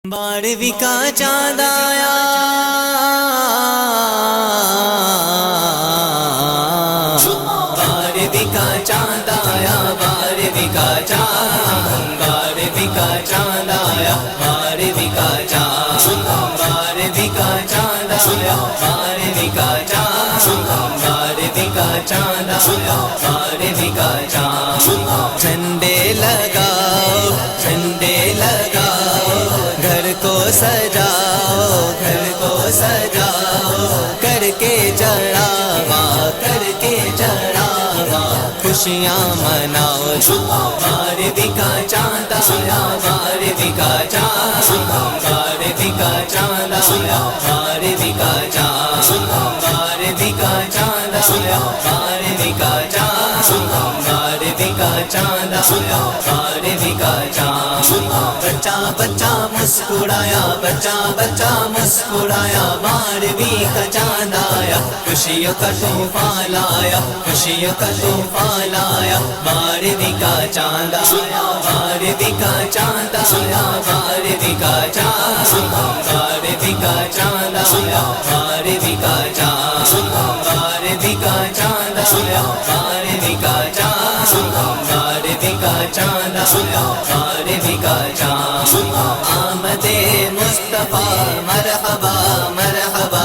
بارہویں کا چاند آیا، بارہویں کا چاند آیا، بارہویں کا چاند، بارہویں کا چاند آیا، بارہویں کا چاند، بارہویں کا چاند آیا، بارہویں کا چاند، بارہویں کا چاند آیا، بارہویں کا چاند۔ جھنڈے لگاؤ، جھنڈے لگاؤ، گھر کو سجاؤ، گھر کو سجاؤ، کر کے چڑھاوا، کر کے چڑھاوا، خوشیاں مناؤ۔ بارہویں کا چاند آیا، بارہویں کا چاند، بارہویں کا چاند آیا، بارہویں کا چاند، بارہویں کا چاند آیا، بارہویں کا چاند، بارہویں کا چاند آیا، بارہویں کا چاند۔ بچہ بچہ مسکرایا، بچہ بچہ مسکرایا، بارہویں کا چاند آیا، خوشیوں کا طوفان لایا، خوشیوں کا طوفان لایا، بارہویں کا چاند آیا، بارہویں کا چاند آیا، بارہویں کا چاند، بارہویں کا چاند آیا، بارہویں کا چاند، بارہویں کا چاند آیا، بارہویں کا چاند، بارہویں کا چاند آیا، بارہویں کا چاند۔ آمد مصطفیٰ مرحبا مرحبا،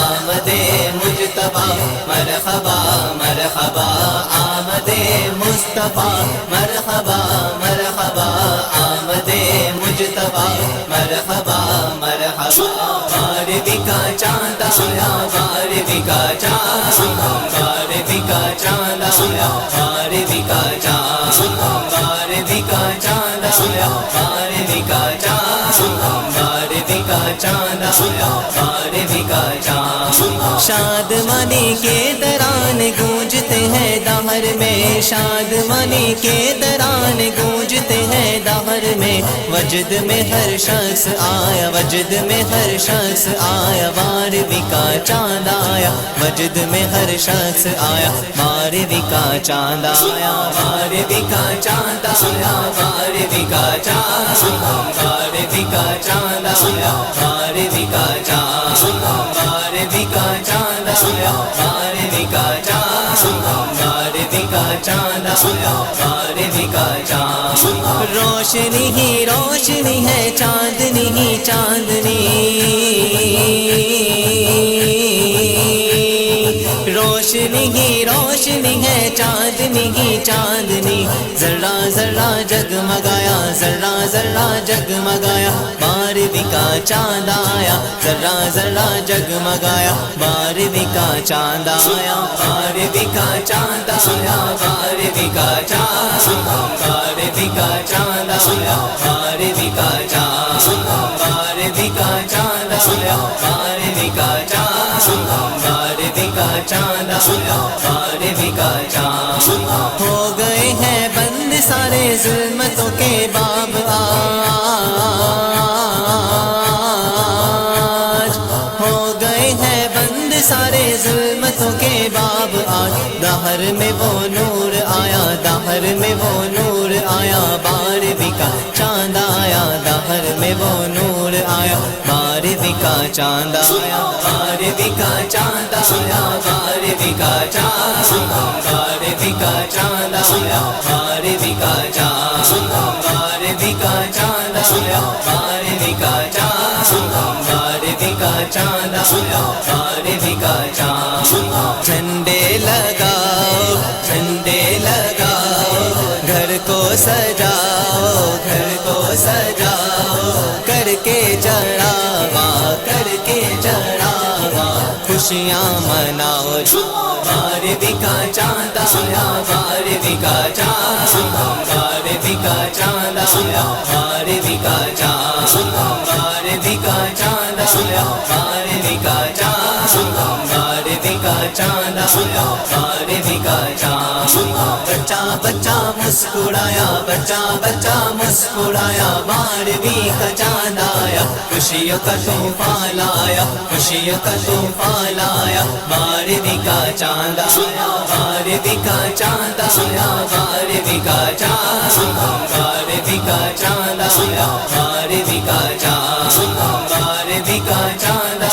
آمد مجتبیٰ مرحبا مرحبا، آمد مصطفیٰ مرحبا مرحبا، آمد مجتبیٰ مرحبا مرحبا۔ بارہویں کا چاند آیا، بارہویں کا چاند، بارہویں کا چاند آیا، بارہویں کا چاند، بارہویں کا چاند آیا، بارہویں کا چاند، بارہویں کا چاند آیا، بارہویں کا چاند۔ شادمانی کے تران گونجتے ہیں دہر میں، شادمانی کے تران گونجتے ہیں دہر میں، وجد میں ہر شخص آیا، وجد میں ہر شخص آیا، بارہویں کا چاند آیا، وجد میں ہر شخص آیا، بارہویں کا چاند آیا، بارہویں کا چاند آیا، بارہویں کا چاند، بارہویں کا چاند آیا، بارہویں کا چاند، بارہویں کا چاند آیا، بارہویں کا چاند، بارہویں کا چاند آیا، بارہویں کا چاند۔ روشنی ہی روشنی ہے، چاندنی ہی چاندنی، روشنی ہی روشنی ہے، چاندنی ہی چاندنی، ذرہ ذرہ جگمگایا، ذرہ ذرہ جگمگایا، بارہویں کا چاند آیا، ذرہ ذرہ جگمگایا، بارہویں کا چاند آیا، بارہویں کا چاند آیا، بارہویں کا چاند، بارہویں کا چاند آیا، بارہویں کا چاند، بارہویں کا چاند آیا، بارہویں کا چاند، بارہویں کا چاند آیا، بارہویں کا چاند۔ ہو گئے ہیں بند سارے ظلمتوں کے باب آج، ہو گئے ہیں بند سارے ظلمتوں کے باب آج، دہر میں وہ نور آیا، دہر میں وہ نور آیا، بارہویں کا چاند آیا، دہر میں وہ نور آیا، بارہویں کا چاند آیا، بارہویں کا چاند آیا، بارہویں کا چاند، بارہویں کا چاند آیا، بارہویں کا چاند، بارہویں کا چاند آیا، بارہویں کا چاند، بارہویں کا چاند آیا، بارہویں کا چاند۔ جھنڈے لگاؤ، جھنڈے لگاؤ، گھر کو سجاؤ، گھر کو سجاؤ، کر کے چڑھاوا، کر کے چڑھاوا، خوشیاں مناؤ۔ بارہویں کا چاند آیا، بارہویں کا چاند، بارہویں کا چاند آیا، بارہویں کا چاند، بارہویں کا چاند آیا، بارہویں کا چاند، بارہویں کا چاند آیا، بارہویں کا چاند۔ بچہ بچہ مسکرایا، بچہ بچہ مسکرایا، بارہویں کا چاند آیا، خوشیوں کا طوفان لایا، خوشیوں کا طوفان لایا، بارہویں کا چاند آیا، بارہویں کا چاند آیا، بارہویں کا چاند، بارہویں کا چاند آیا، بارہویں کا چاند۔